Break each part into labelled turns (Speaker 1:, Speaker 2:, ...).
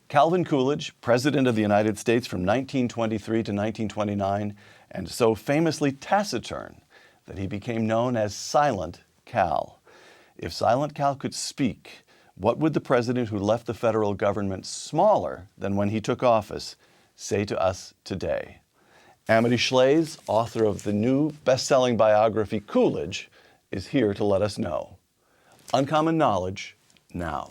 Speaker 1: Calvin Coolidge, President of the United States from 1923 to 1929, and so famously taciturn that he became known as Silent Cal. If Silent Cal could speak, what would the president who left the federal government smaller than when he took office say to us today? Amity Shlaes, author of the new best-selling biography Coolidge, is here to let us know. Uncommon Knowledge, now.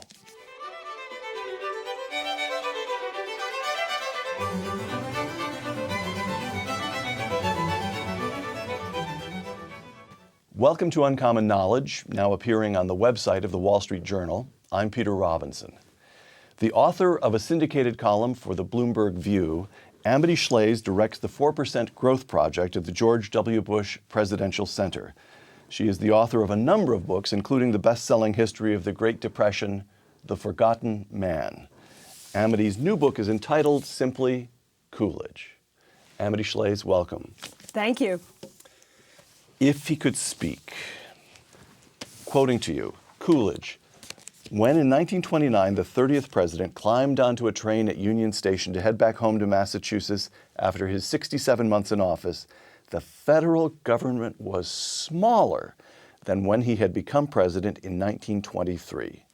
Speaker 1: Welcome to Uncommon Knowledge, now appearing on the website of the Wall Street Journal. I'm Peter Robinson. The author of a syndicated column for the Bloomberg View, Amity Shlaes directs the 4% Growth Project at the George W. Bush Presidential Center. She is the author of a number of books, including the best-selling history of the Great Depression, The Forgotten Man. Amity's new book is entitled simply Coolidge. Amity Shlaes, welcome.
Speaker 2: Thank you.
Speaker 1: If he could speak, quoting to you, Coolidge, when in 1929 the 30th president climbed onto a train at Union Station to head back home to Massachusetts after his 67 months in office, the federal government was smaller than when he had become president in 1923.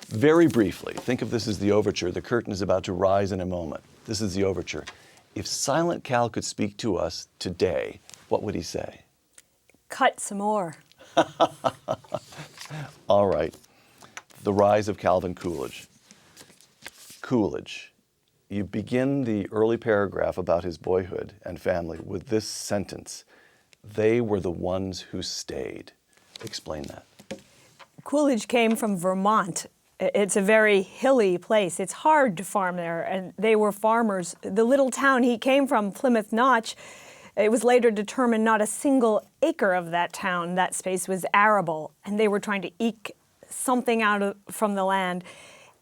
Speaker 1: Very briefly, think of this as the overture. The curtain is about to rise in a moment. This is the overture. If Silent Cal could speak to us today, what would he say?
Speaker 2: Cut some more.
Speaker 1: All right. The rise of Calvin Coolidge. Coolidge. You begin the early paragraph about his boyhood and family with this sentence: they were the ones who stayed. Explain that.
Speaker 2: Coolidge came from Vermont. It's a very hilly place. It's hard to farm there, and they were farmers. The little town he came from, Plymouth Notch, it was later determined not a single acre of that town, that space, was arable, and they were trying to eke something from the land.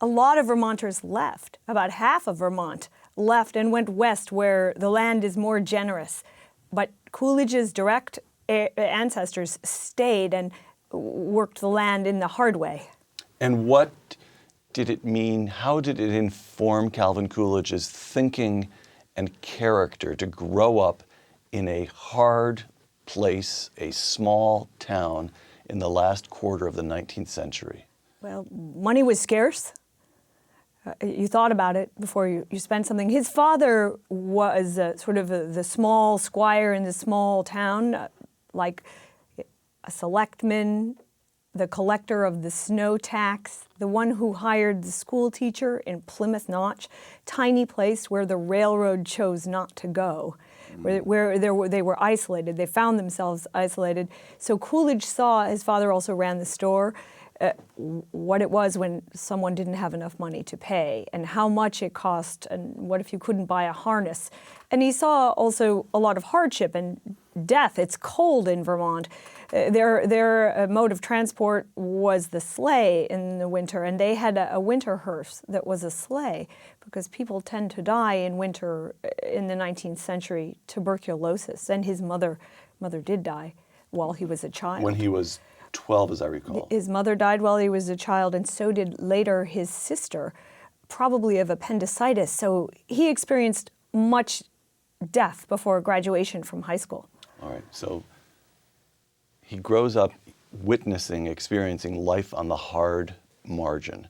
Speaker 2: A lot of Vermonters left. About half of Vermont left and went west where the land is more generous. But Coolidge's direct ancestors stayed and worked the land in the hard way.
Speaker 1: And what did it mean? How did it inform Calvin Coolidge's thinking and character to grow up in a hard place, a small town, in the last quarter of the 19th century?
Speaker 2: Well, money was scarce. You thought about it before you spent something. His father was sort of the small squire in the small town, like a selectman, the collector of the snow tax, the one who hired the school teacher in Plymouth Notch, tiny place where the railroad chose not to go, where they were isolated. They found themselves isolated. So Coolidge saw, his father also ran the store, what it was when someone didn't have enough money to pay and how much it cost and what if you couldn't buy a harness. And he saw also a lot of hardship and death. It's cold in Vermont. Their mode of transport was the sleigh in the winter, and they had a winter hearse that was a sleigh because people tend to die in winter in the 19th century, tuberculosis, and his mother did die while he was a child.
Speaker 1: When he was 12, as I recall.
Speaker 2: His mother died while he was a child, and so did later his sister, probably of appendicitis. So he experienced much death before graduation from high school.
Speaker 1: All right, so he grows up experiencing life on the hard margin.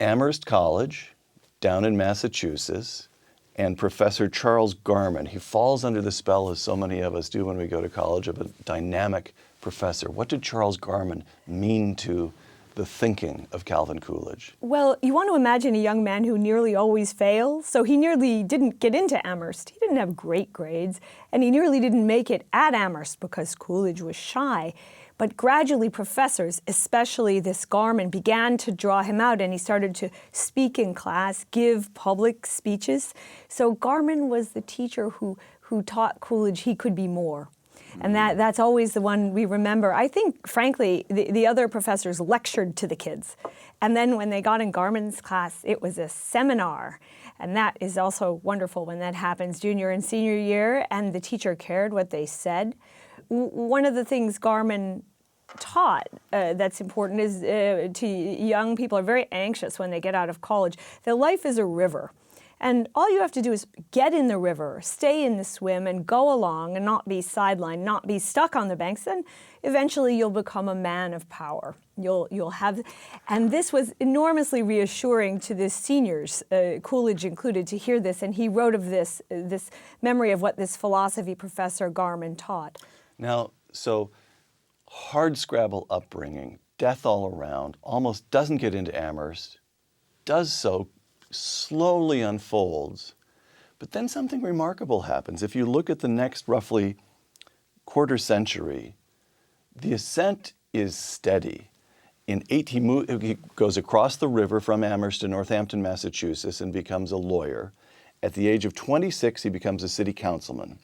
Speaker 1: Amherst College, down in Massachusetts, and Professor Charles Garman. He falls under the spell, as so many of us do when we go to college, of a dynamic professor. What did Charles Garman mean to the thinking of Calvin Coolidge?
Speaker 2: Well, you want to imagine a young man who nearly always fails. So he nearly didn't get into Amherst. He didn't have great grades, and he nearly didn't make it at Amherst because Coolidge was shy. But gradually professors, especially this Garman, began to draw him out, and he started to speak in class, give public speeches. So Garman was the teacher who taught Coolidge he could be more. And that's always the one we remember. I think, frankly, the other professors lectured to the kids. And then when they got in Garman's class, it was a seminar. And that is also wonderful when that happens junior and senior year, and the teacher cared what they said. One of the things Garman taught that's important is to young people are very anxious when they get out of college. Their life is a river. And all you have to do is get in the river, stay in the swim, and go along and not be sidelined, not be stuck on the banks. Then eventually you'll become a man of power. You'll have, and this was enormously reassuring to the seniors, Coolidge included, to hear this. And he wrote of this memory of what this philosophy professor Garman taught.
Speaker 1: Now, so hardscrabble upbringing, death all around, almost doesn't get into Amherst, does so, slowly unfolds, but then something remarkable happens. If you look at the next roughly quarter century, the ascent is steady. He goes across the river from Amherst to Northampton, Massachusetts, and becomes a lawyer. At the age of 26, he becomes a city councilman.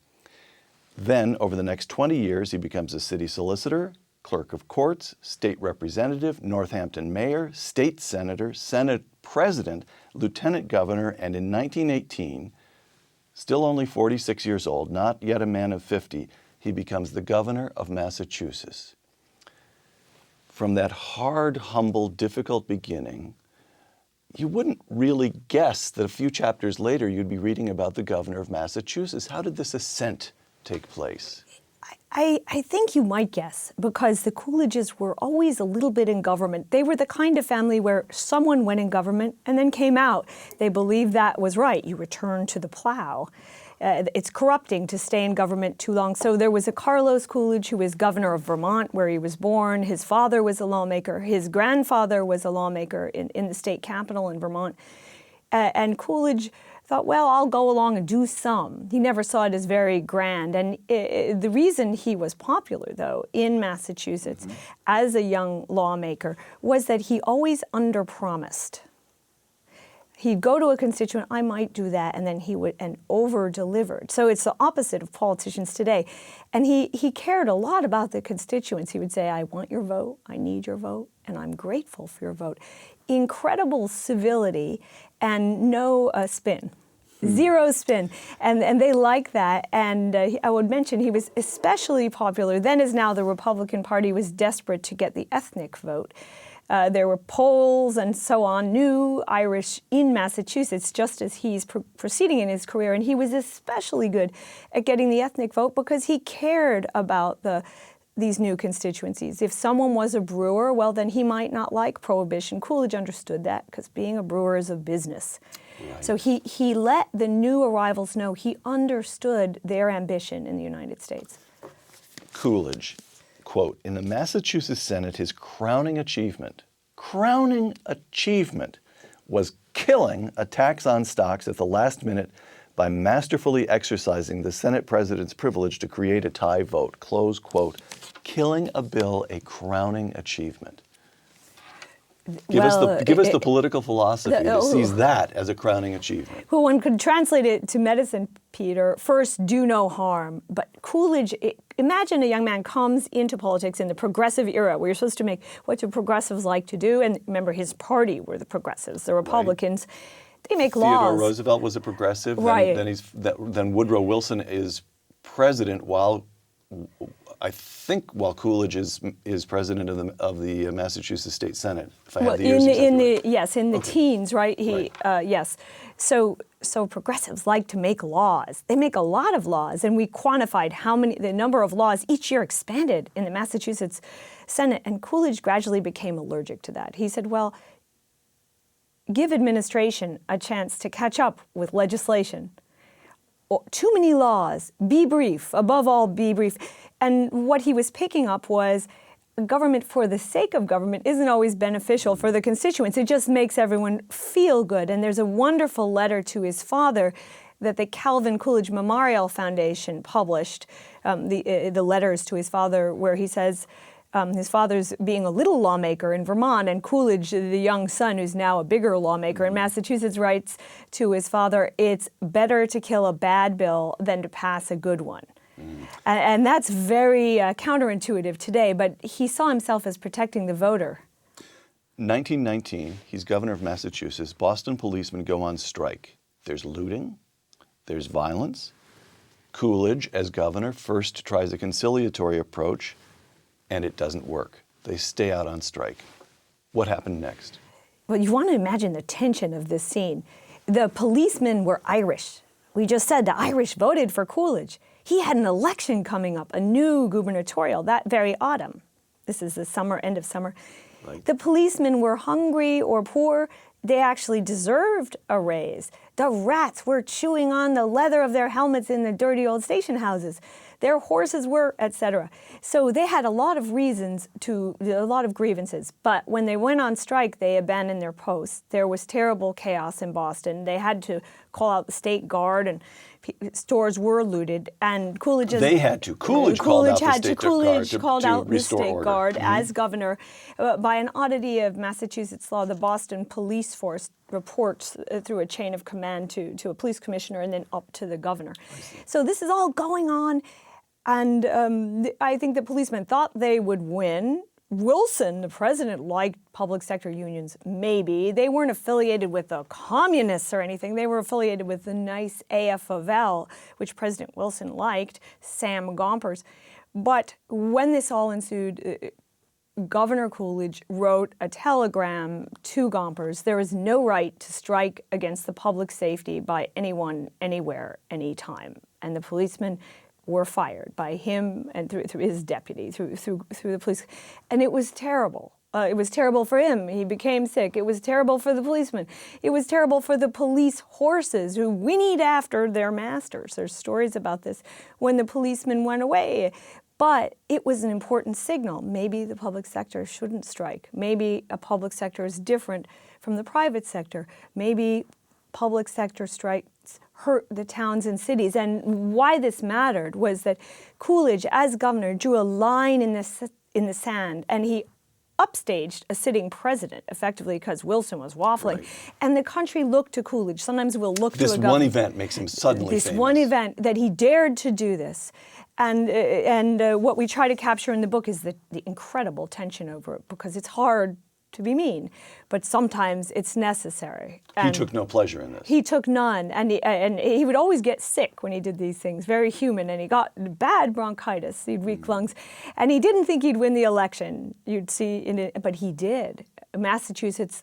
Speaker 1: Then, over the next 20 years, he becomes a city solicitor, clerk of courts, state representative, Northampton mayor, state senator, Senate president, lieutenant governor, and in 1918, still only 46 years old, not yet a man of 50, he becomes the governor of Massachusetts. From that hard, humble, difficult beginning, you wouldn't really guess that a few chapters later you'd be reading about the governor of Massachusetts. How did this ascent take place?
Speaker 2: I think you might guess, because the Coolidges were always a little bit in government. They were the kind of family where someone went in government and then came out. They believed that was right. You return to the plow. It's corrupting to stay in government too long. So there was a Carlos Coolidge who was governor of Vermont, where he was born. His father was a lawmaker. His grandfather was a lawmaker in the state capital in Vermont. And Coolidge thought, well, I'll go along and do some. He never saw it as very grand. And the reason he was popular, though, in Massachusetts as a young lawmaker was that he always underpromised. He'd go to a constituent, I might do that, and then he would, and over-delivered. So it's the opposite of politicians today. And he cared a lot about the constituents. He would say, I want your vote, I need your vote, and I'm grateful for your vote. Incredible civility and no spin. Zero spin. And they like that. And I would mention he was especially popular. Then as now, the Republican Party was desperate to get the ethnic vote. There were Poles and so on, new Irish in Massachusetts, just as he's proceeding in his career. And he was especially good at getting the ethnic vote because he cared about these new constituencies. If someone was a brewer, well, then he might not like prohibition. Coolidge understood that because being a brewer is a business. Right. So he let the new arrivals know he understood their ambition in the United States.
Speaker 1: Coolidge, quote, in the Massachusetts Senate, his crowning achievement was killing a tax on stocks at the last minute by masterfully exercising the Senate president's privilege to create a tie vote, close quote. Killing a bill, a crowning achievement. Give us the political philosophy that sees that as a crowning achievement.
Speaker 2: Well, one could translate it to medicine, Peter. First, do no harm. But Coolidge, imagine a young man comes into politics in the progressive era, where you're supposed to make what do progressives like to do. And remember, his party were the progressives, the Republicans. Right. They make laws.
Speaker 1: Theodore Roosevelt was a progressive.
Speaker 2: Right.
Speaker 1: Then Woodrow Wilson is president while Coolidge is president of the Massachusetts State Senate. If I have the years exactly right.
Speaker 2: In the teens, right? Yes. So progressives like to make laws. They make a lot of laws, and we quantified the number of laws each year expanded in the Massachusetts Senate. And Coolidge gradually became allergic to that. He said, well, give administration a chance to catch up with legislation. Too many laws, be brief, above all, be brief. And what he was picking up was government for the sake of government isn't always beneficial for the constituents. It just makes everyone feel good. And there's a wonderful letter to his father that the Calvin Coolidge Memorial Foundation published, the letters to his father, where he says, his father's being a little lawmaker in Vermont, and Coolidge, the young son who's now a bigger lawmaker in Massachusetts, writes to his father, it's better to kill a bad bill than to pass a good one. And that's very counterintuitive today, but he saw himself as protecting the voter.
Speaker 1: 1919, he's governor of Massachusetts. Boston policemen go on strike. There's looting, there's violence. Coolidge, as governor, first tries a conciliatory approach. and it doesn't work. They stay out on strike. What happened next?
Speaker 2: Well, you want to imagine the tension of this scene. The policemen were Irish. We just said the Irish voted for Coolidge. He had an election coming up, a new gubernatorial, that very autumn. This is the summer, end of summer.
Speaker 1: Right.
Speaker 2: The policemen were hungry or poor. They actually deserved a raise. The rats were chewing on the leather of their helmets in the dirty old station houses. Their horses were, etc. So they had a lot of reasons a lot of grievances. But when they went on strike, they abandoned their posts. There was terrible chaos in Boston. They had to call out the state guard, and stores were looted. And Coolidge
Speaker 1: Coolidge called out the state guard to restore
Speaker 2: state
Speaker 1: order.
Speaker 2: guard as governor. By an oddity of Massachusetts law, the Boston police force reports through a chain of command to a police commissioner and then up to the governor. So this is all going on. And I think the policemen thought they would win. Wilson, the president, liked public sector unions, maybe. They weren't affiliated with the communists or anything. They were affiliated with the nice AFL, which President Wilson liked, Sam Gompers. But when this all ensued, Governor Coolidge wrote a telegram to Gompers. There is no right to strike against the public safety by anyone, anywhere, anytime. And the policemen were fired by him and through his deputy, through the police. And it was terrible. It was terrible for him. He became sick. It was terrible for the policemen. It was terrible for the police horses who whinnied after their masters. There's stories about this when the policemen went away. But it was an important signal. Maybe the public sector shouldn't strike. Maybe a public sector is different from the private sector. Maybe public sector strikes hurt the towns and cities. And why this mattered was that Coolidge, as governor, drew a line in the sand, and he upstaged a sitting president, effectively, because Wilson was waffling.
Speaker 1: Right.
Speaker 2: And the country looked to Coolidge. Sometimes we'll look to a governor.
Speaker 1: This one event makes him suddenly famous.
Speaker 2: This one event that he dared to do this. And what we try to capture in the book is the incredible tension over it, because it's hard to be mean, but sometimes it's necessary.
Speaker 1: He took no pleasure in this.
Speaker 2: He took none, and he would always get sick when he did these things, very human, and he got bad bronchitis, he had weak lungs, and he didn't think he'd win the election, you'd see, but he did. Massachusetts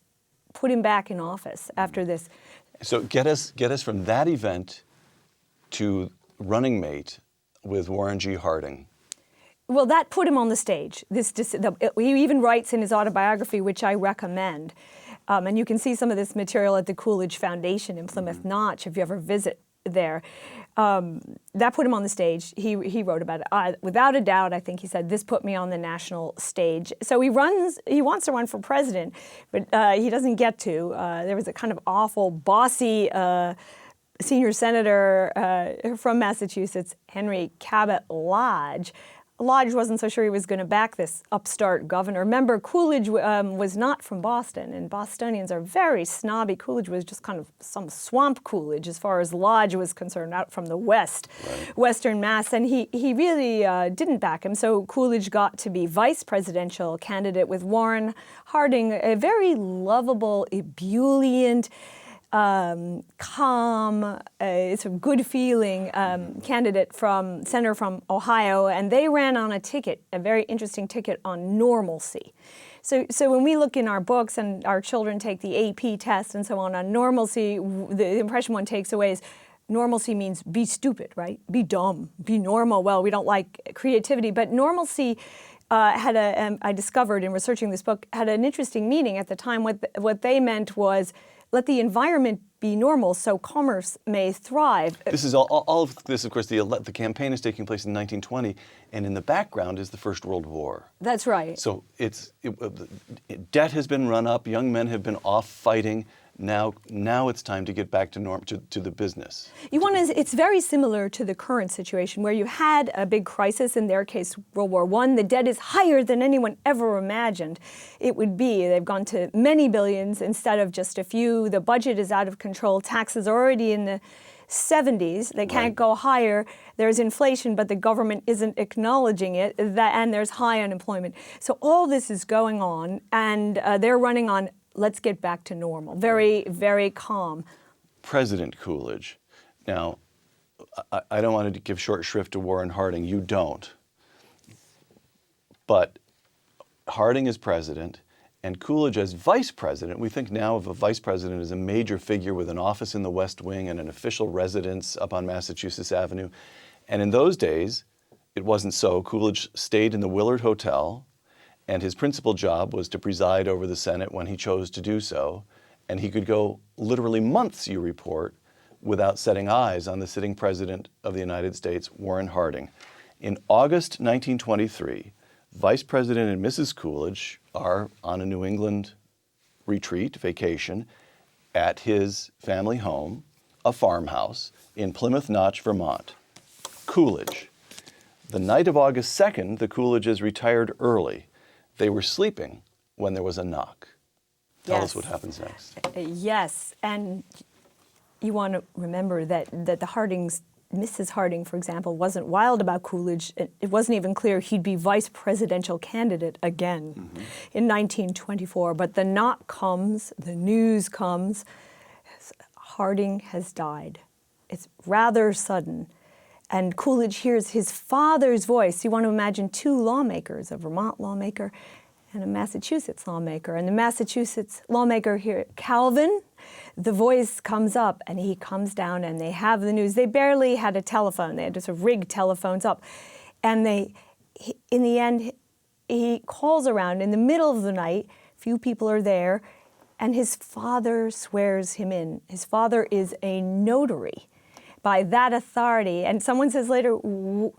Speaker 2: put him back in office after this.
Speaker 1: So get us from that event to running mate with Warren G. Harding.
Speaker 2: Well, that put him on the stage. He even writes in his autobiography, which I recommend, and you can see some of this material at the Coolidge Foundation in Plymouth Notch if you ever visit there. That put him on the stage. He wrote about it. Without a doubt, I think he said, this put me on the national stage. So he wants to run for president, but he doesn't get to. There was a kind of awful, bossy senior senator from Massachusetts, Henry Cabot Lodge. Lodge wasn't so sure he was going to back this upstart governor. Remember, Coolidge was not from Boston, and Bostonians are very snobby. Coolidge was just kind of some swamp Coolidge as far as Lodge was concerned, out from the west, right. Western Mass, and he really didn't back him. So Coolidge got to be vice presidential candidate with Warren Harding, a very lovable, ebullient, calm, it's a good feeling candidate senator from Ohio, and they ran on a very interesting ticket on normalcy. So when we look in our books and our children take the AP test and so on normalcy, the impression one takes away is normalcy means be stupid, right? Be dumb, be normal. Well, we don't like creativity, but normalcy I discovered in researching this book, had an interesting meaning at the time. What they meant was, let the environment be normal so commerce may thrive.
Speaker 1: This is all of this, of course, the campaign is taking place in 1920, and in the background is the First World War.
Speaker 2: That's right.
Speaker 1: So debt has been run up, young men have been off fighting. Now it's time to get back to the business.
Speaker 2: It's very similar to the current situation where you had a big crisis, in their case World War I. The debt is higher than anyone ever imagined it would be. They've gone to many billions instead of just a few. The budget is out of control. Taxes are already in the 70s. They can't go higher. There's inflation, but the government isn't acknowledging it, and there's high unemployment. So all this is going on, and they're running on, let's get back to normal. Very, very calm.
Speaker 1: President Coolidge. Now, I don't want to give short shrift to Warren Harding. You don't. But Harding as president and Coolidge as vice president. We think now of a vice president as a major figure with an office in the West Wing and an official residence up on Massachusetts Avenue. And in those days, it wasn't so. Coolidge stayed in the Willard Hotel, and his principal job was to preside over the Senate when he chose to do so. And he could go literally months, you report, without setting eyes on the sitting president of the United States, Warren Harding. In August 1923, Vice President and Mrs. Coolidge are on a New England retreat, vacation, at his family home, a farmhouse in Plymouth Notch, Vermont. Coolidge. The night of August 2nd, the Coolidges retired early. They were sleeping when there was a knock. Tell us what happens next.
Speaker 2: Yes, and you want to remember that the Hardings, Mrs. Harding, for example, wasn't wild about Coolidge. It wasn't even clear he'd be vice presidential candidate again in 1924. But the knock comes, the news comes, Harding has died. It's rather sudden. And Coolidge hears his father's voice. You want to imagine two lawmakers, a Vermont lawmaker and a Massachusetts lawmaker. And the Massachusetts lawmaker here, Calvin, the voice comes up and he comes down and they have the news. They barely had a telephone. They had to sort of rig telephones up. And in the end, he calls around in the middle of the night. Few people are there. And his father swears him in. His father is a notary by that authority. And someone says later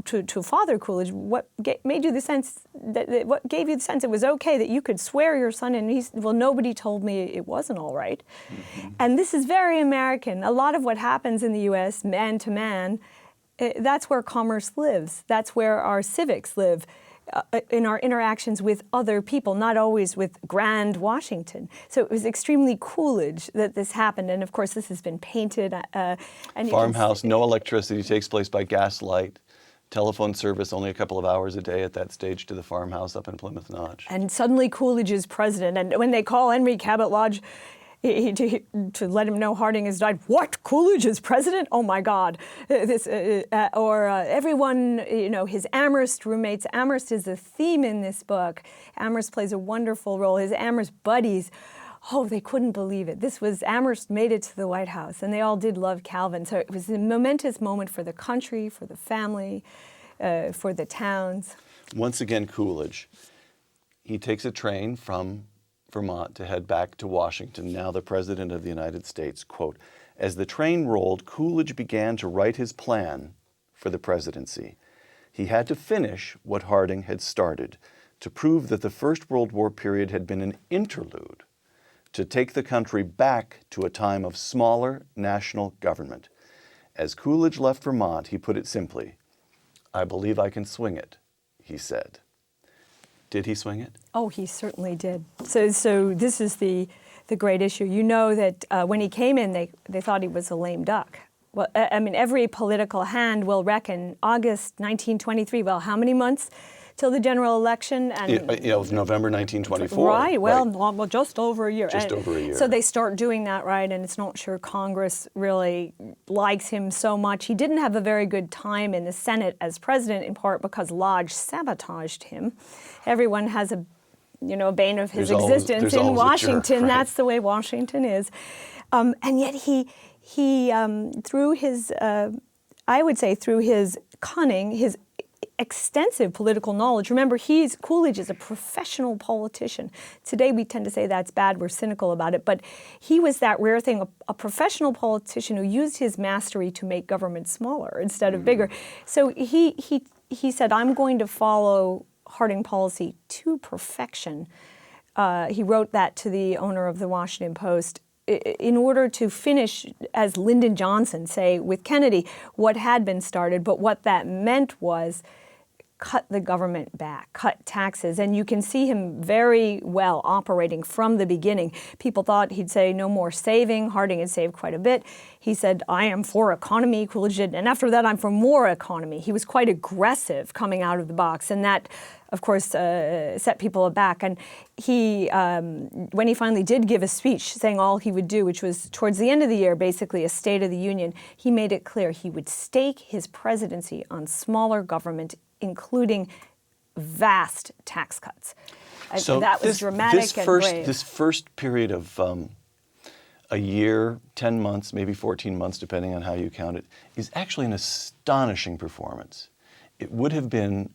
Speaker 2: to Father Coolidge, what gave you the sense it was okay that you could swear your son in? He's, well, nobody told me it wasn't all right. And this is very American. A lot of what happens in the U.S., man to man, that's where commerce lives. That's where our civics live. In our interactions with other people, not always with Grand Washington. So it was extremely Coolidge that this happened. And of course, this has been painted. And
Speaker 1: farmhouse, no electricity, takes place by gaslight. Telephone service only a couple of hours a day at that stage to the farmhouse up in Plymouth Notch.
Speaker 2: And suddenly Coolidge is president. And when they call Henry Cabot Lodge to let him know Harding has died, what? Coolidge is president? Oh my God! Everyone, his Amherst roommates. Amherst is a theme in this book. Amherst plays a wonderful role. His Amherst buddies, they couldn't believe it. Amherst made it to the White House, and they all did love Calvin. So it was a momentous moment for the country, for the family, for the towns.
Speaker 1: Once again, Coolidge. He takes a train from Vermont to head back to Washington, now the President of the United States. Quote, as the train rolled, Coolidge began to write his plan for the presidency. He had to finish what Harding had started, to prove that the First World War period had been an interlude, to take the country back to a time of smaller national government. As Coolidge left Vermont, he put it simply, I believe I can swing it, he said. Did he swing it?
Speaker 2: Oh, he certainly did. So this is the great issue. You know that when he came in, they thought he was a lame duck. Well, I mean, every political hand will reckon August 1923. Well, how many months till the general election? And
Speaker 1: November 1924.
Speaker 2: Right. Well, just over a year.
Speaker 1: Just over a year.
Speaker 2: So they start doing that, right? And it's not sure Congress really likes him so much. He didn't have a very good time in the Senate as president, in part because Lodge sabotaged him. Everyone has a bane of his existence in Washington. Right. That's the way Washington is. And yet he through his, I would say through his cunning, his extensive political knowledge. Remember, Coolidge is a professional politician. Today we tend to say that's bad, we're cynical about it, but he was that rare thing, a professional politician who used his mastery to make government smaller instead of bigger. So he said, I'm going to follow Harding policy to perfection. He wrote that to the owner of the Washington Post in order to finish, as Lyndon Johnson say, with Kennedy, what had been started, but what that meant was cut the government back, cut taxes. And you can see him very well operating from the beginning. People thought he'd say no more saving. Harding had saved quite a bit. He said, I am for economy, Coolidge did. And after that, I'm for more economy. He was quite aggressive coming out of the box. And that, of course, set people aback. And he, when he finally did give a speech saying all he would do, which was towards the end of the year, basically a State of the Union, he made it clear he would stake his presidency on smaller government, including vast tax cuts.
Speaker 1: So
Speaker 2: that was dramatic and brave.
Speaker 1: This first period of a year, 10 months, maybe 14 months, depending on how you count it, is actually an astonishing performance. It would have been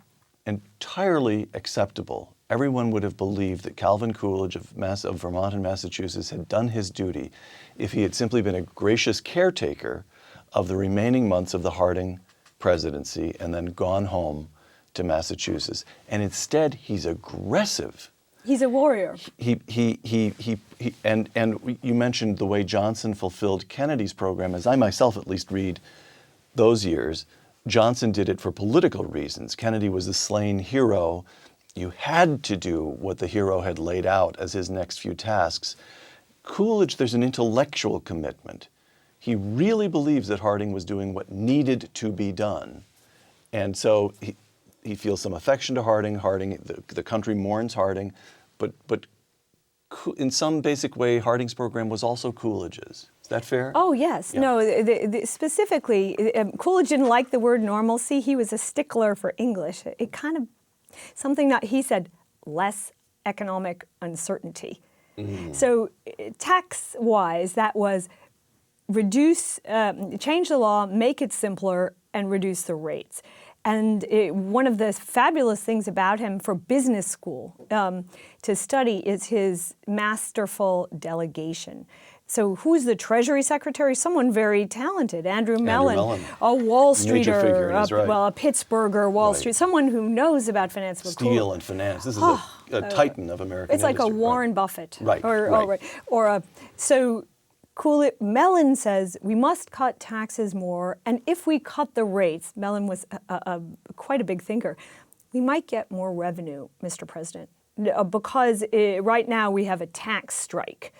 Speaker 1: entirely acceptable. Everyone would have believed that Calvin Coolidge of Vermont and Massachusetts had done his duty if he had simply been a gracious caretaker of the remaining months of the Harding presidency and then gone home to Massachusetts. And instead, he's aggressive.
Speaker 2: He's a warrior.
Speaker 1: And you mentioned the way Johnson fulfilled Kennedy's program, as I myself at least read those years. Johnson did it for political reasons. Kennedy was the slain hero. You had to do what the hero had laid out as his next few tasks. Coolidge, there's an intellectual commitment. He really believes that Harding was doing what needed to be done. And so he feels some affection to Harding. The country mourns Harding, but in some basic way, Harding's program was also Coolidge's. Is that fair?
Speaker 2: Oh, yes. Yeah. No, specifically, Coolidge didn't like the word normalcy. He was a stickler for English. It kind of, something that he said, less economic uncertainty. So tax-wise, that was change the law, make it simpler, and reduce the rates. And one of the fabulous things about him for business school to study is his masterful delegation. So who's the Treasury Secretary? Someone very talented, Andrew Mellon, a Wall Streeter, a Pittsburgher, Wall Street, someone who knows about finance.
Speaker 1: Steel and finance. This is a titan of American
Speaker 2: It's like
Speaker 1: industry.
Speaker 2: a Warren Buffett.
Speaker 1: Right.
Speaker 2: So Mellon says we must cut taxes more, and if we cut the rates, Mellon was quite a big thinker, we might get more revenue, Mr. President, because right now we have a tax strike.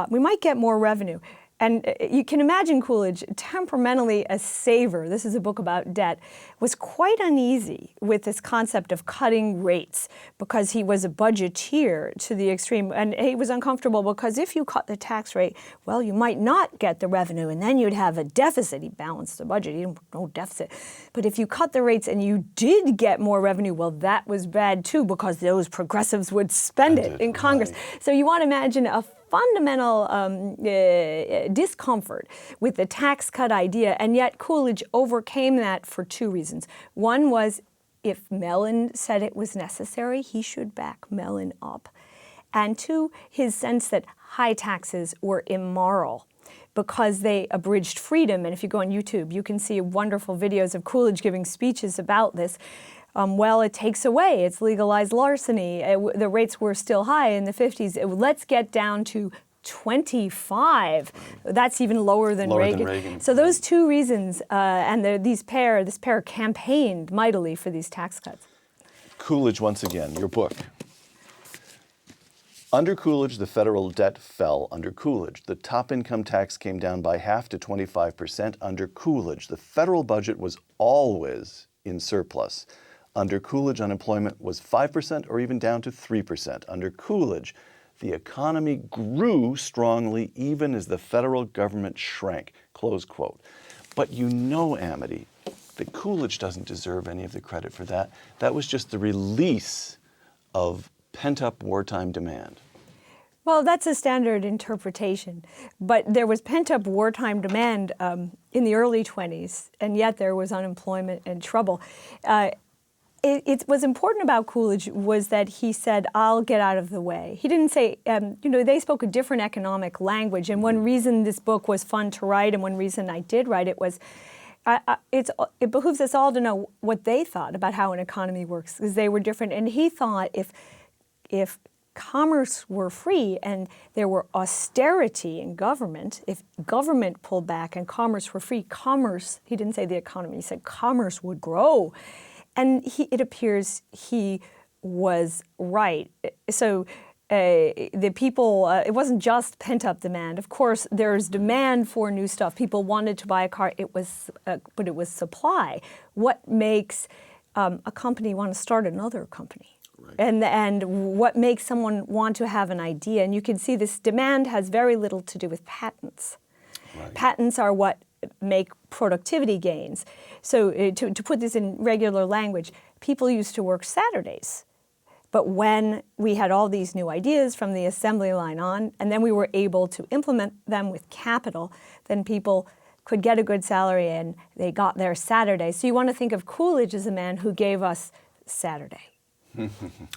Speaker 2: We might get more revenue. And you can imagine Coolidge, temperamentally a saver, this is a book about debt, was quite uneasy with this concept of cutting rates because he was a budgeteer to the extreme. And he was uncomfortable because if you cut the tax rate, well, you might not get the revenue and then you'd have a deficit. He balanced the budget, he didn't no deficit. But if you cut the rates and you did get more revenue, well, that was bad too because those progressives would spend it in Congress. Right. So you want to imagine a fundamental discomfort with the tax cut idea, and yet Coolidge overcame that for two reasons. One was if Mellon said it was necessary, he should back Mellon up. And two, his sense that high taxes were immoral because they abridged freedom. And if you go on YouTube, you can see wonderful videos of Coolidge giving speeches about this. Well, it takes away, it's legalized larceny. The rates were still high in the 50s. Let's get down to 25. That's even lower than Reagan. So those two reasons, and this pair campaigned mightily for these tax cuts.
Speaker 1: Coolidge, once again, your book. Under Coolidge, the federal debt fell. Under Coolidge, the top income tax came down by half to 25%. Under Coolidge, the federal budget was always in surplus. Under Coolidge, unemployment was 5% or even down to 3%. Under Coolidge, the economy grew strongly even as the federal government shrank, close quote. But you know, Amity, that Coolidge doesn't deserve any of the credit for that. That was just the release of pent-up wartime demand.
Speaker 2: Well, that's a standard interpretation. But there was pent-up wartime demand in the early 20s, and yet there was unemployment and trouble. It was important about Coolidge was that he said, I'll get out of the way. He didn't say, they spoke a different economic language. And one reason this book was fun to write and one reason I did write it was it behooves us all to know what they thought about how an economy works because they were different. And he thought if commerce were free and there were austerity in government, if government pulled back and commerce were free, he didn't say the economy, he said commerce would grow. And it appears he was right. So the people, it wasn't just pent-up demand. Of course, there's demand for new stuff. People wanted to buy a car, but it was supply. What makes a company want to start another company? Right. And what makes someone want to have an idea? And you can see this demand has very little to do with patents. Right. Patents are what make productivity gains. So to put this in regular language, people used to work Saturdays. But when we had all these new ideas from the assembly line on, and then we were able to implement them with capital, then people could get a good salary and they got their Saturday. So you want to think of Coolidge as a man who gave us Saturday.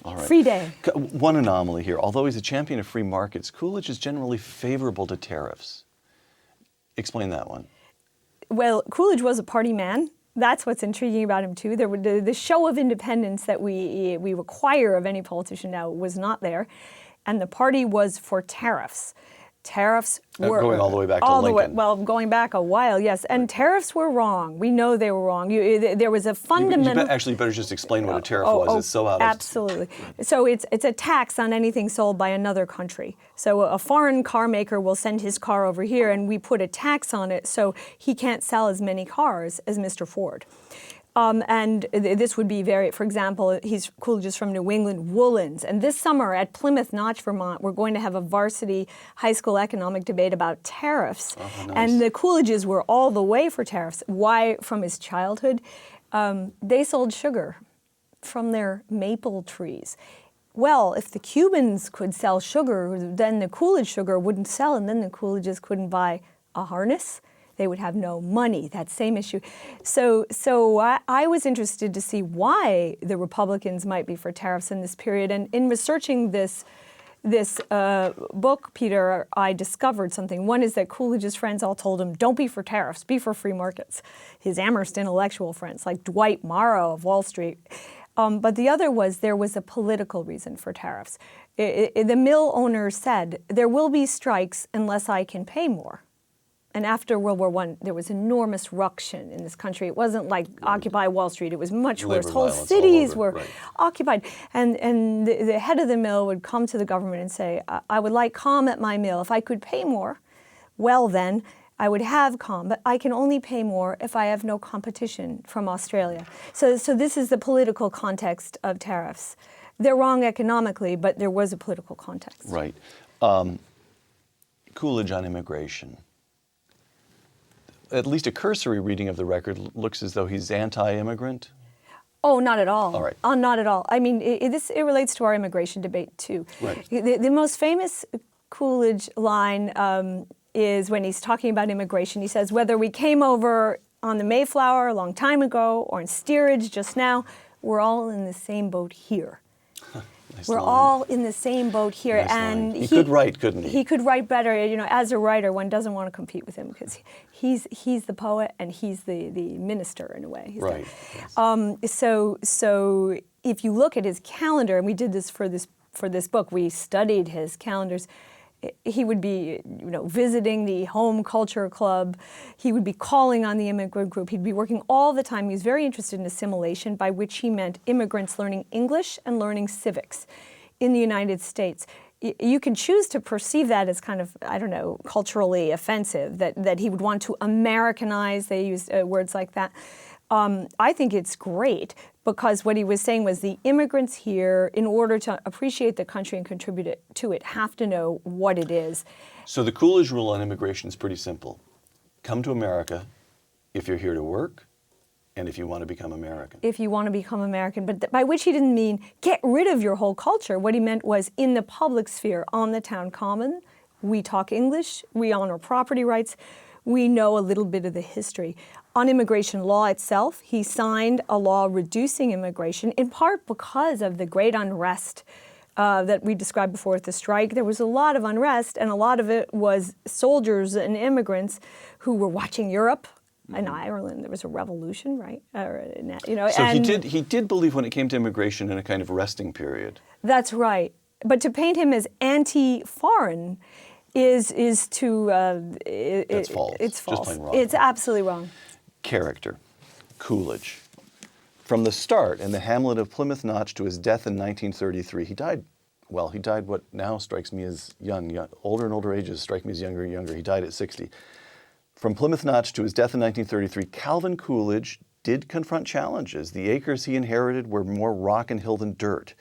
Speaker 1: All right.
Speaker 2: Free day.
Speaker 1: One anomaly here. Although he's a champion of free markets, Coolidge is generally favorable to tariffs. Explain that one.
Speaker 2: Well, Coolidge was a party man. That's what's intriguing about him too. The show of independence that we require of any politician now was not there, and the party was for tariffs. Tariffs were
Speaker 1: going all the way back to Lincoln.
Speaker 2: Going back a while, yes. And tariffs were wrong. We know they were wrong. There was a fundamental.
Speaker 1: You better just explain what a tariff was. It's so out of.
Speaker 2: Absolutely. So it's a tax on anything sold by another country. So a foreign car maker will send his car over here, and we put a tax on it, so he can't sell as many cars as Mr. Ford. And this would be for example, Coolidge is from New England, woolens. And this summer at Plymouth Notch, Vermont, we're going to have a varsity high school economic debate about tariffs.
Speaker 1: Oh, nice.
Speaker 2: And the Coolidges were all the way for tariffs. Why? From his childhood, they sold sugar from their maple trees. Well, if the Cubans could sell sugar, then the Coolidge sugar wouldn't sell, and then the Coolidges couldn't buy a harness. They would have no money, that same issue. So I was interested to see why the Republicans might be for tariffs in this period. And in researching this book, Peter, I discovered something. One is that Coolidge's friends all told him, don't be for tariffs, be for free markets. His Amherst intellectual friends, like Dwight Morrow of Wall Street. But the other was there was a political reason for tariffs. The mill owner said, there will be strikes unless I can pay more. And after World War I, there was enormous ruction in this country. It wasn't like Occupy Wall Street. It was much worse. Whole cities were occupied. And the head of the mill would come to the government and say, I would like calm at my mill. If I could pay more, well then, I would have calm. But I can only pay more if I have no competition from Australia. So this is the political context of tariffs. They're wrong economically, but there was a political context.
Speaker 1: Right. Coolidge on immigration. At least a cursory reading of the record looks as though he's anti-immigrant.
Speaker 2: Oh, not at all.
Speaker 1: All right.
Speaker 2: Not at all. I mean, it relates to our immigration debate, too.
Speaker 1: Right.
Speaker 2: The most famous Coolidge line is when he's talking about immigration. He says, whether we came over on the Mayflower a long time ago or in steerage just now, we're all in the same boat here.
Speaker 1: Nice
Speaker 2: We're
Speaker 1: line.
Speaker 2: all in the same boat here.
Speaker 1: Nice
Speaker 2: and
Speaker 1: line. He could write, couldn't he?
Speaker 2: He could write better. You know, as a writer, one doesn't want to compete with him because he's the poet and he's the minister in a way. He's
Speaker 1: right.
Speaker 2: Yes. So if you look at his calendar, and we did this for this book, we studied his calendars. He would be, visiting the home culture club. He would be calling on the immigrant group. He'd be working all the time. He was very interested in assimilation, by which he meant immigrants learning English and learning civics in the United States. You can choose to perceive that as kind of, culturally offensive, that he would want to Americanize. They used words like that. I think it's great because what he was saying was the immigrants here, in order to appreciate the country and contribute to it, have to know what it is.
Speaker 1: So the Coolidge rule on immigration is pretty simple. Come to America if you're here to work and if you want to become American.
Speaker 2: If you want to become American, but by which he didn't mean get rid of your whole culture. What he meant was in the public sphere, on the town common, we talk English, we honor property rights, we know a little bit of the history. On immigration law itself, he signed a law reducing immigration, in part because of the great unrest that we described before at the strike. There was a lot of unrest, and a lot of it was soldiers and immigrants who were watching Europe. In Ireland, there was a revolution, right?
Speaker 1: So he did believe when it came to immigration in a kind of resting period.
Speaker 2: That's right. But to paint him as anti-foreign is to...
Speaker 1: That's false.
Speaker 2: It's false.
Speaker 1: Just plain wrong.
Speaker 2: It's absolutely wrong.
Speaker 1: Character, Coolidge. From the start, in the hamlet of Plymouth Notch to his death in 1933, he died what now strikes me as young. Older and older ages strike me as younger and younger. He died at 60. From Plymouth Notch to his death in 1933, Calvin Coolidge did confront challenges. The acres he inherited were more rock and hill than dirt.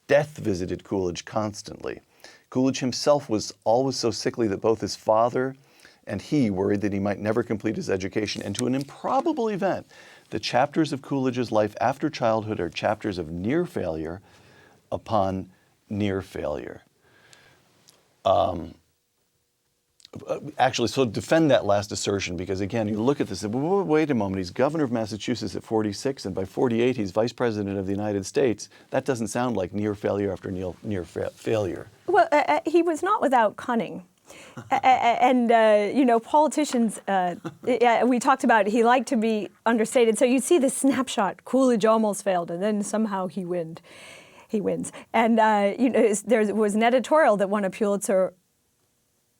Speaker 1: Death visited Coolidge constantly. Coolidge himself was always so sickly that both his father and he worried that he might never complete his education. And to an improbable event, The chapters of Coolidge's life after childhood are chapters of near failure upon near failure. Actually, so defend that last assertion, because again, you look at this and say, well, wait a moment, he's governor of Massachusetts at 46, and by 48 he's vice president of the United States. That doesn't sound like near failure after near failure.
Speaker 2: Well, he was not without cunning. And, you know, politicians, we talked about he liked to be understated. So you see the snapshot, Coolidge almost failed, and then somehow he wins. And, you know, there was an editorial that won a Pulitzer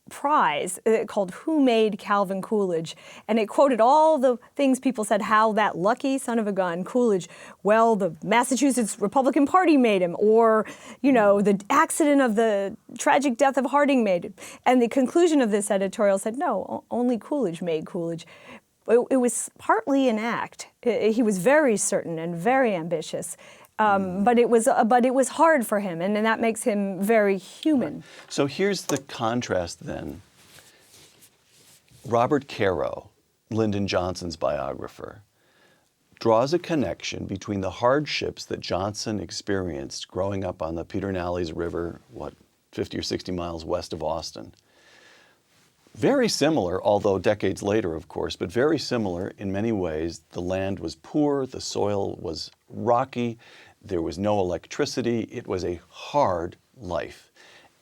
Speaker 2: Prize called Who Made Calvin Coolidge? And it quoted all the things people said, how that lucky son of a gun, Coolidge, well, the Massachusetts Republican Party made him, or, you know, the accident of the tragic death of Harding made him. And the conclusion of this editorial said, no, only Coolidge made Coolidge. It was partly an act. He was very certain and very ambitious. But it was hard for him, and that makes him very human.
Speaker 1: Right. So here's the contrast then. Robert Caro, Lyndon Johnson's biographer, draws a connection between the hardships that Johnson experienced growing up on the Pedernales River, 50 or 60 miles west of Austin. Very similar, although decades later, of course, but very similar in many ways. The land was poor, the soil was rocky, there was no electricity. It was a hard life.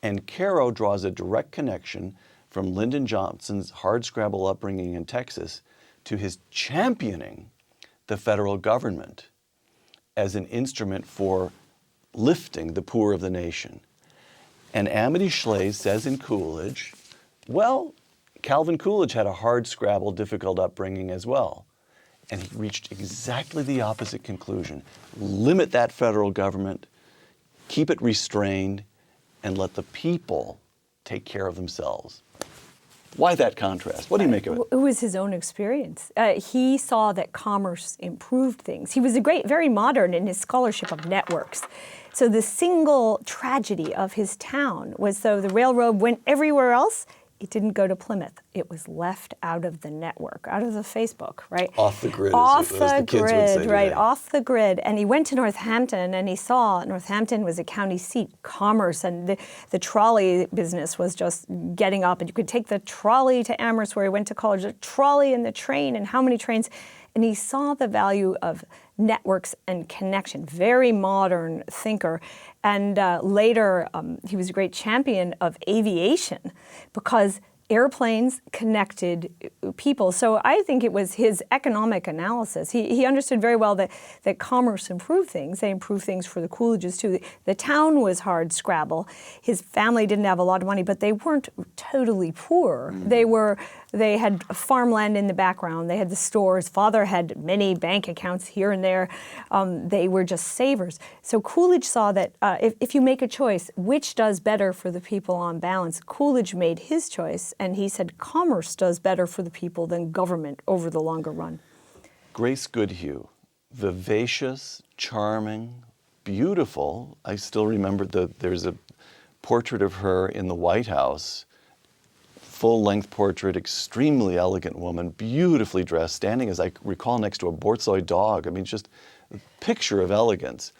Speaker 1: And Caro draws a direct connection from Lyndon Johnson's hardscrabble upbringing in Texas to his championing the federal government as an instrument for lifting the poor of the nation. And Amity Shlaes says in Coolidge, well, Calvin Coolidge had a hardscrabble, difficult upbringing as well. And he reached exactly the opposite conclusion. Limit that federal government, keep it restrained, and let the people take care of themselves. Why that contrast? What do you make of it?
Speaker 2: It was his own experience. He saw that commerce improved things. He was very modern in his scholarship of networks. So the single tragedy of his town was, though the railroad went everywhere else, it didn't go to Plymouth. It was left out of the network, out of the Facebook, right?
Speaker 1: Off the grid,
Speaker 2: off
Speaker 1: as
Speaker 2: the
Speaker 1: the kids would
Speaker 2: grid,
Speaker 1: say
Speaker 2: right?
Speaker 1: today.
Speaker 2: Off the grid. And he went to Northampton, and he saw Northampton was a county seat, commerce, and the trolley business was just getting up. And you could take the trolley to Amherst, where he went to college, the trolley and the train, and how many trains. And he saw the value of networks and connection. Very modern thinker. And later, he was a great champion of aviation because airplanes connected people. So I think it was his economic analysis. He understood very well that commerce improved things. They improved things for the Coolidges too. The town was hard scrabble. His family didn't have a lot of money, but they weren't totally poor. They had farmland in the background. They had the stores. Father had many bank accounts here and there. They were just savers. So Coolidge saw that if you make a choice, which does better for the people on balance? Coolidge made his choice, and he said commerce does better for the people than government over the longer run.
Speaker 1: Grace Goodhue, vivacious, charming, beautiful. I still remember there's a portrait of her in the White House, full-length portrait, extremely elegant woman, beautifully dressed, standing, as I recall, next to a Borzoi dog. I mean, just a picture of elegance.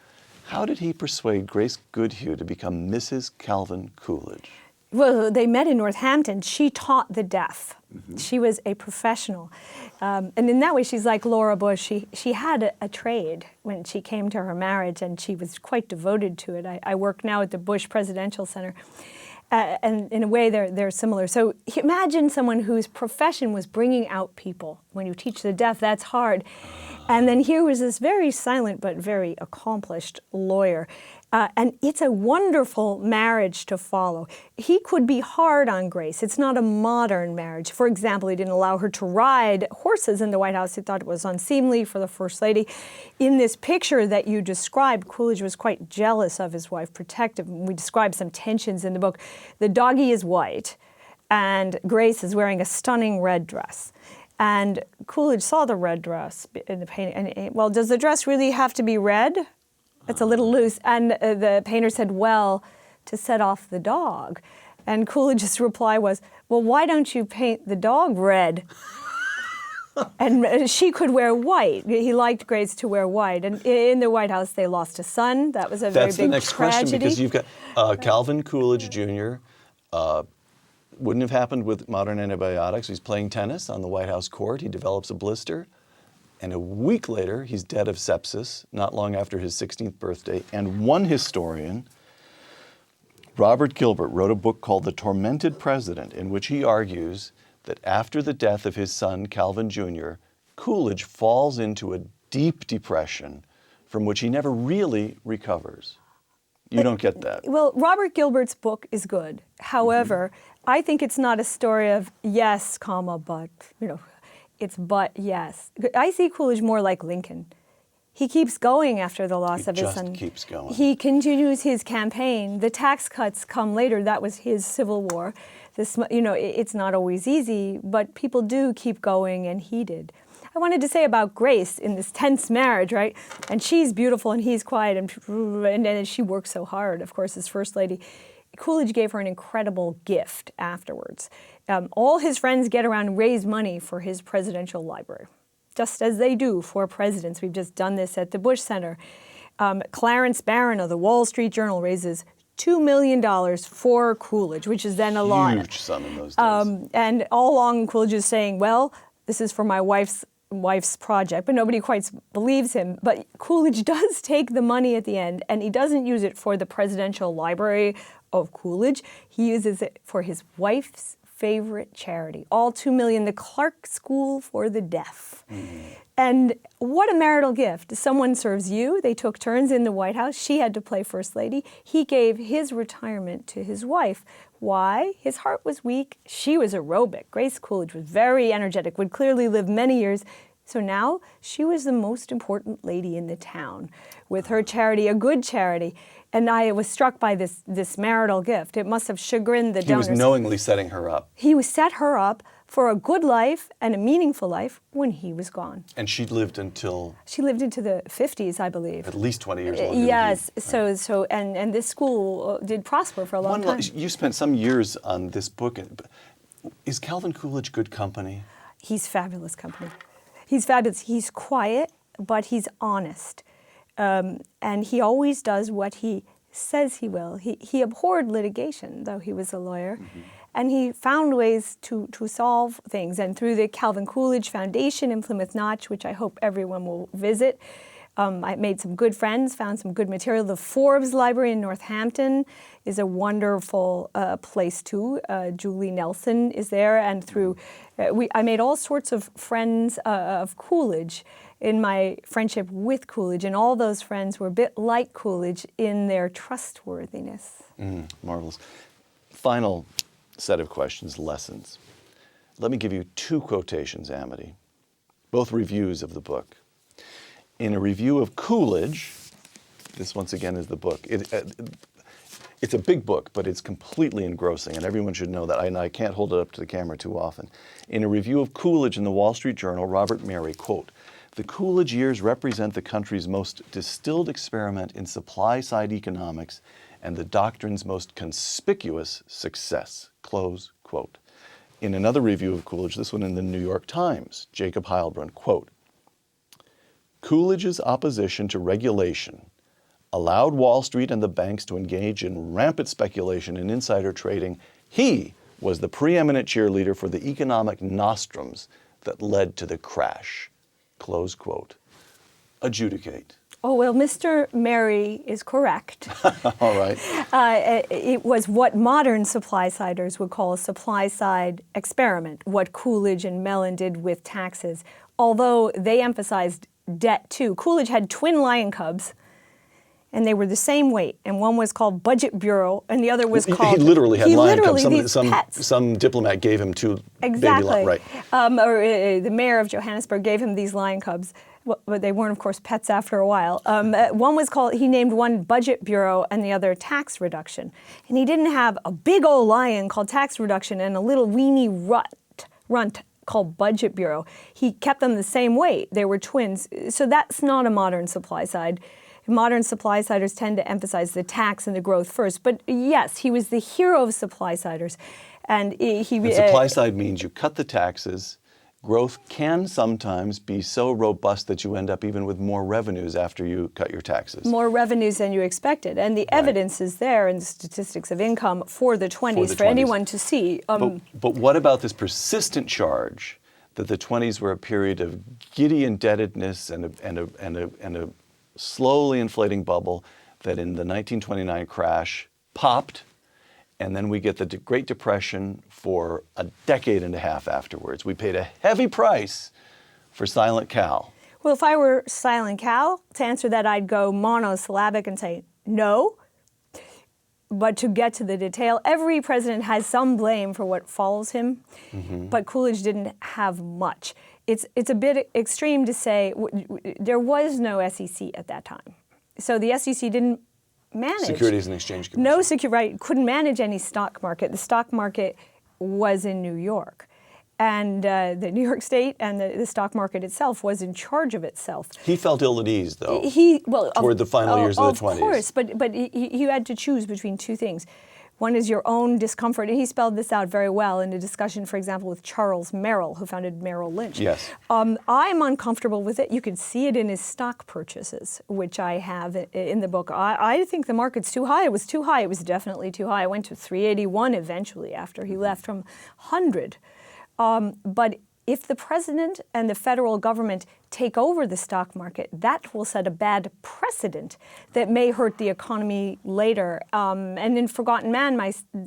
Speaker 1: How did he persuade Grace Goodhue to become Mrs. Calvin Coolidge?
Speaker 2: Well, they met in Northampton. She taught the deaf. Mm-hmm. She was a professional. And in that way, she's like Laura Bush. She had a trade when she came to her marriage, and she was quite devoted to it. I work now at the Bush Presidential Center. And in a way, they're similar. So imagine someone whose profession was bringing out people. When you teach the deaf, that's hard. And then here was this very silent but very accomplished lawyer. And it's a wonderful marriage to follow. He could be hard on Grace. It's not a modern marriage. For example, he didn't allow her to ride horses in the White House. He thought it was unseemly for the First Lady. In this picture that you described, Coolidge was quite jealous of his wife, protective. We describe some tensions in the book. The doggie is white, and Grace is wearing a stunning red dress. And Coolidge saw the red dress in the painting. And, well, does the dress really have to be red? It's a little loose. And the painter said, well, to set off the dog. And Coolidge's reply was, well, why don't you paint the dog red? And she could wear white. He liked Grace to wear white. And in the White House, they lost a son. That was a very
Speaker 1: That's
Speaker 2: big
Speaker 1: the next
Speaker 2: tragedy.
Speaker 1: question, because you've got Calvin Coolidge Jr. Wouldn't have happened with modern antibiotics. He's playing tennis on the White House court. He develops a blister. And a week later, he's dead of sepsis, not long after his 16th birthday. And one historian, Robert Gilbert, wrote a book called The Tormented President, in which he argues that after the death of his son, Calvin Jr., Coolidge falls into a deep depression from which he never really recovers. You don't get that.
Speaker 2: Well, Robert Gilbert's book is good. However, I think it's not a story of yes, comma, but, it's but yes. I see Coolidge more like Lincoln. He keeps going after the loss of his son.
Speaker 1: He just keeps going.
Speaker 2: He continues his campaign. The tax cuts come later. That was his Civil War. It's not always easy, but people do keep going, and he did. I wanted to say about Grace in this tense marriage, right? And she's beautiful, and he's quiet, and she works so hard, of course, as First Lady. Coolidge gave her an incredible gift afterwards. All his friends get around and raise money for his presidential library, just as they do for presidents. We've just done this at the Bush Center. Clarence Barron of the Wall Street Journal raises $2 million for Coolidge, which is then a law.
Speaker 1: Huge sum in those days.
Speaker 2: And all along, Coolidge is saying, well, this is for my wife's project, but nobody quite believes him. But Coolidge does take the money at the end, and he doesn't use it for the presidential library of Coolidge. He uses it for his wife's favorite charity, all $2 million, the Clark School for the Deaf. And what a marital gift. Someone serves you. They took turns in the White House. She had to play First Lady. He gave his retirement to his wife. Why? His heart was weak. She was aerobic. Grace Coolidge was very energetic, would clearly live many years. So now she was the most important lady in the town with her charity, a good charity. And I was struck by this marital gift. It must have chagrined the donors.
Speaker 1: He was knowingly setting her up.
Speaker 2: He set her up for a good life and a meaningful life when he was gone.
Speaker 1: And she lived until?
Speaker 2: She lived into the 50s, I believe.
Speaker 1: At least 20 years longer.
Speaker 2: Yes.
Speaker 1: Than he.
Speaker 2: So and this school did prosper for a long time.
Speaker 1: You spent some years on this book. Is Calvin Coolidge good company?
Speaker 2: He's fabulous company. He's fabulous. He's quiet, but he's honest. And he always does what he says he will. He abhorred litigation, though he was a lawyer. And he found ways to solve things. And through the Calvin Coolidge Foundation in Plymouth Notch, which I hope everyone will visit, I made some good friends, found some good material. The Forbes Library in Northampton is a wonderful place too. Julie Nelson is there, and through I made all sorts of friends of Coolidge in my friendship with Coolidge, and all those friends were a bit like Coolidge in their trustworthiness.
Speaker 1: Marvelous. Final set of questions, lessons. Let me give you two quotations, Amity, both reviews of the book. In a review of Coolidge, this once again is the book. It's a big book, but it's completely engrossing, and everyone should know that. I can't hold it up to the camera too often. In a review of Coolidge in the Wall Street Journal, Robert Mary, quote, "The Coolidge years represent the country's most distilled experiment in supply-side economics and the doctrine's most conspicuous success," close quote. In another review of Coolidge, this one in the New York Times, Jacob Heilbrunn, quote, "Coolidge's opposition to regulation allowed Wall Street and the banks to engage in rampant speculation and insider trading. He was the preeminent cheerleader for the economic nostrums that led to the crash," close quote. Adjudicate.
Speaker 2: Oh, well, Mr. Mary is correct.
Speaker 1: All right.
Speaker 2: It was what modern supply-siders would call a supply-side experiment, what Coolidge and Mellon did with taxes, although they emphasized debt too. Coolidge had twin lion cubs, and they were the same weight, and one was called Budget Bureau, and the other was called...
Speaker 1: He literally had lion cubs.
Speaker 2: These pets.
Speaker 1: Some diplomat gave him two baby lions. Right.
Speaker 2: The mayor of Johannesburg gave him these lion cubs, but they weren't, of course, pets after a while. One was called, he named one Budget Bureau and the other Tax Reduction. And he didn't have a big old lion called Tax Reduction and a little weeny runt called Budget Bureau. He kept them the same weight. They were twins. So that's not a modern supply side. Modern supply-siders tend to emphasize the tax and the growth first. But yes, he was the hero of supply-siders. And
Speaker 1: supply side means you cut the taxes growth can sometimes be so robust that you end up even with more revenues after you cut your taxes.
Speaker 2: More revenues than you expected. And the evidence is there in the statistics of income for the 20s for anyone to see.
Speaker 1: But what about this persistent charge that the 20s were a period of giddy indebtedness and a slowly inflating bubble that in the 1929 crash popped, and then we get the Great Depression for a decade and a half afterwards. We paid a heavy price for Silent Cal.
Speaker 2: Well, if I were Silent Cal, to answer that, I'd go monosyllabic and say no. But to get to the detail, every president has some blame for what follows him, but Coolidge didn't have much. It's a bit extreme to say there was no SEC at that time. So the SEC didn't manage.
Speaker 1: Securities and Exchange Commission.
Speaker 2: No right, couldn't manage any stock market. The stock market was in New York. And the New York State and the stock market itself was in charge of itself.
Speaker 1: He felt ill at ease, though, toward the final years of the 20s.
Speaker 2: Of course, but he had to choose between two things. One is your own discomfort, and he spelled this out very well in a discussion, for example, with Charles Merrill, who founded Merrill Lynch.
Speaker 1: Yes.
Speaker 2: I'm uncomfortable with it. You can see it in his stock purchases, which I have in the book. I think the market's too high. It was too high. It was definitely too high. I went to 381 eventually after he left from 100. But if the president and the federal government take over the stock market, that will set a bad precedent that may hurt the economy later. And in Forgotten Man,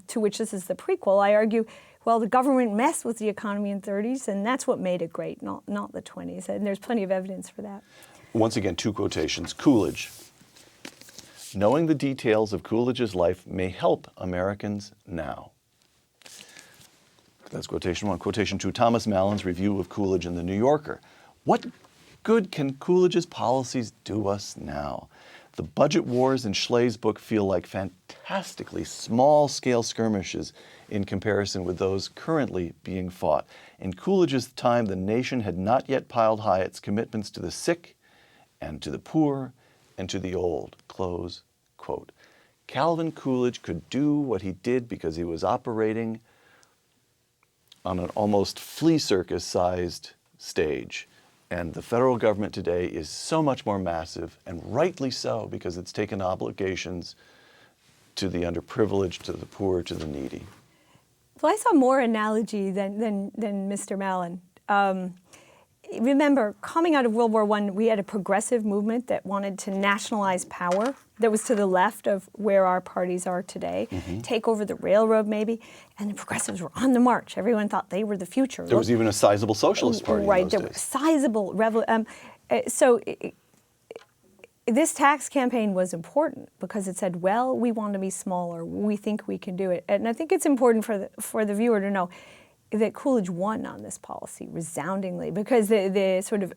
Speaker 2: to which this is the prequel, I argue, well, the government messed with the economy in the 30s, and that's what made it great, not the 20s. And there's plenty of evidence for that.
Speaker 1: Once again, two quotations. Coolidge. Knowing the details of Coolidge's life may help Americans now. That's quotation one. Quotation two, Thomas Mallon's review of Coolidge in The New Yorker. What good can Coolidge's policies do us now? The budget wars in Shlaes' book feel like fantastically small-scale skirmishes in comparison with those currently being fought. In Coolidge's time, the nation had not yet piled high its commitments to the sick and to the poor and to the old. Close quote. Calvin Coolidge could do what he did because he was operating on an almost flea circus-sized stage. And the federal government today is so much more massive, and rightly so, because it's taken obligations to the underprivileged, to the poor, to the needy.
Speaker 2: Well, I saw more analogy than Mr. Mallon. Remember, coming out of World War I, we had a progressive movement that wanted to nationalize power. That was to the left of where our parties are today. Take over the railroad, maybe. And the progressives were on the march. Everyone thought they were the future.
Speaker 1: There was even a sizable socialist party
Speaker 2: right,
Speaker 1: in those
Speaker 2: there
Speaker 1: days.
Speaker 2: was sizable. This tax campaign was important because it said, well, we want to be smaller. We think we can do it. And I think it's important for the viewer to know that Coolidge won on this policy resoundingly, because the sort of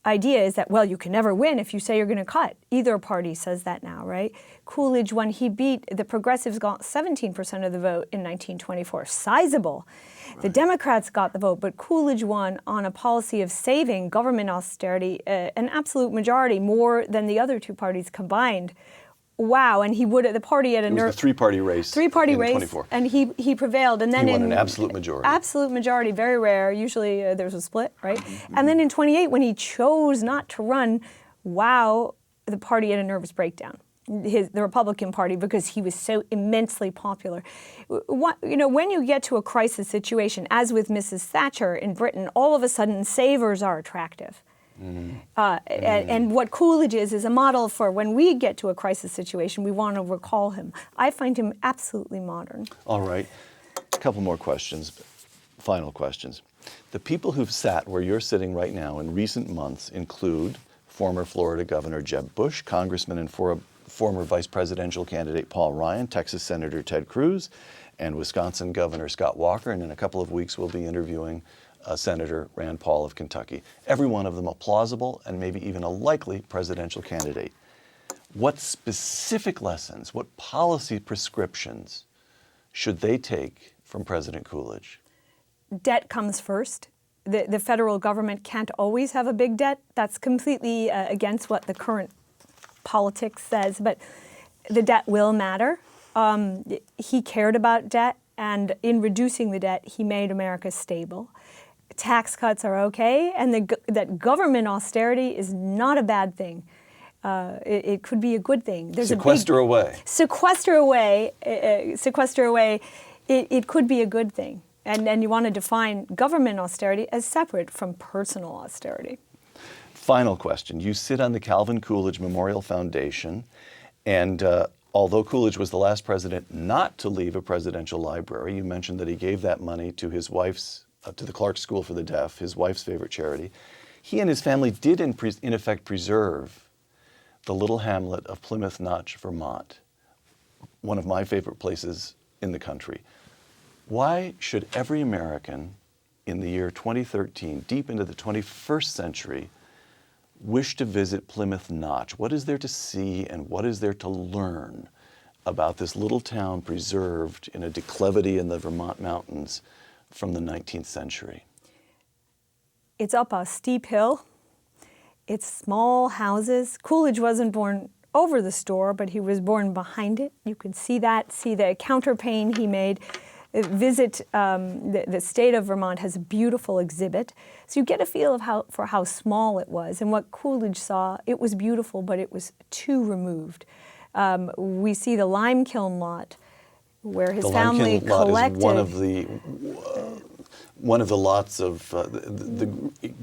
Speaker 2: idea is that, well, you can never win if you say you're going to cut. Either party says that now, right? Coolidge, when he beat, the progressives got 17% of the vote in 1924, sizable. Right. The Democrats got the vote, but Coolidge won on a policy of saving government austerity, an absolute majority, more than the other two parties combined. Wow, and he would at the party at a...
Speaker 1: It was a three-party race.
Speaker 2: Three-party race,
Speaker 1: 24.
Speaker 2: and he prevailed. And then
Speaker 1: he won an absolute majority.
Speaker 2: Absolute majority, very rare. Usually there's a split, right? And then in 28, when he chose not to run, wow, the party had a nervous breakdown. The Republican Party, because he was so immensely popular. When you get to a crisis situation, as with Mrs. Thatcher in Britain, all of a sudden savers are attractive. And what Coolidge is a model for when we get to a crisis situation, we want to recall him. I find him absolutely modern.
Speaker 1: All right. A couple more questions, final questions. The people who've sat where you're sitting right now in recent months include former Florida Governor Jeb Bush, Congressman and former vice presidential candidate Paul Ryan, Texas Senator Ted Cruz, and Wisconsin Governor Scott Walker. And in a couple of weeks, we'll be interviewing Senator Rand Paul of Kentucky. Every one of them a plausible and maybe even a likely presidential candidate. What specific lessons, what policy prescriptions should they take from President Coolidge?
Speaker 2: Debt comes first. The federal government can't always have a big debt. That's completely against what the current politics says, but the debt will matter. He cared about debt, and in reducing the debt, he made America stable. tax cuts are okay, and that government austerity is not a bad thing. It could be a good thing. There's
Speaker 1: sequester away.
Speaker 2: Sequester away. Sequester away. It could be a good thing. And you want to define government austerity as separate from personal austerity.
Speaker 1: Final question. You sit on the Calvin Coolidge Memorial Foundation, and although Coolidge was the last president not to leave a presidential library, you mentioned that he gave that money to his wife's, to the Clark School for the Deaf, his wife's favorite charity. He and his family did in effect preserve the little hamlet of Plymouth Notch, Vermont, one of my favorite places in the country. Why should every American in the year 2013, deep into the 21st century, wish to visit Plymouth Notch? What is there to see and what is there to learn about this little town preserved in a declivity in the Vermont mountains from the 19th century?
Speaker 2: It's up a steep hill. It's small houses. Coolidge wasn't born over the store, but he was born behind it. You can see that, see the counterpane he made. Visit the state of Vermont has a beautiful exhibit. So you get a feel of how small it was. And what Coolidge saw, it was beautiful, but it was too removed. We see the lime kiln lot where his family collected.
Speaker 1: The lime kiln lot is one of the lots of the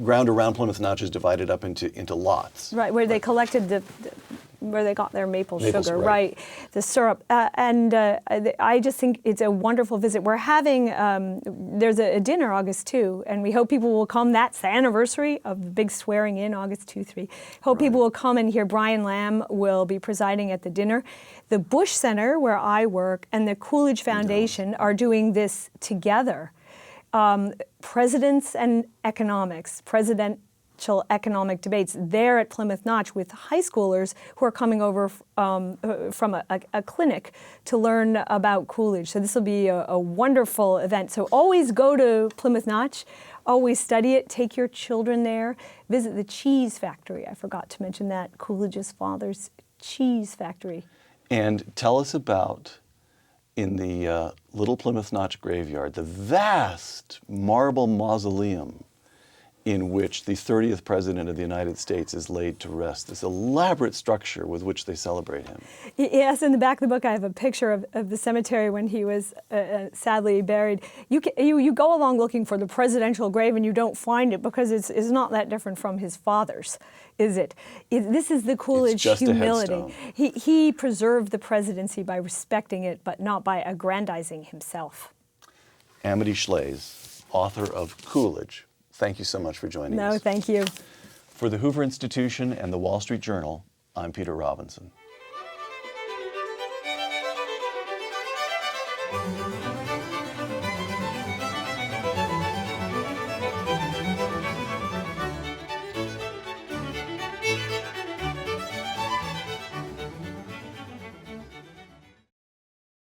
Speaker 1: ground around Plymouth Notch is divided up into lots.
Speaker 2: Right, where they collected where they got their maple sugar, right, the syrup. I just think it's a wonderful visit. We're having, there's a dinner August 2, and we hope people will come. That's the anniversary of the big swearing in, August 2-3. Hope people will come and hear. Brian Lamb will be presiding at the dinner. The Bush Center, where I work, and the Coolidge Foundation are doing this together. Presidents and economics, presidential economic debates there at Plymouth Notch with high schoolers who are coming over from a clinic to learn about Coolidge. So this will be a wonderful event. So always go to Plymouth Notch, always study it, take your children there, visit the cheese factory. I forgot to mention that, Coolidge's father's cheese factory.
Speaker 1: And tell us about, in the Little Plymouth Notch graveyard, the vast marble mausoleum in which the 30th President of the United States is laid to rest, this elaborate structure with which they celebrate him.
Speaker 2: Yes, in the back of the book I have a picture of the cemetery when he was sadly buried. You go along looking for the presidential grave and you don't find it because it's not that different from his father's, is it? This is the Coolidge humility. He preserved the presidency by respecting it, but not by aggrandizing himself.
Speaker 1: Amity Shlaes, author of Coolidge, thank you so much for joining us.
Speaker 2: No, thank you.
Speaker 1: For the Hoover Institution and the Wall Street Journal, I'm Peter Robinson.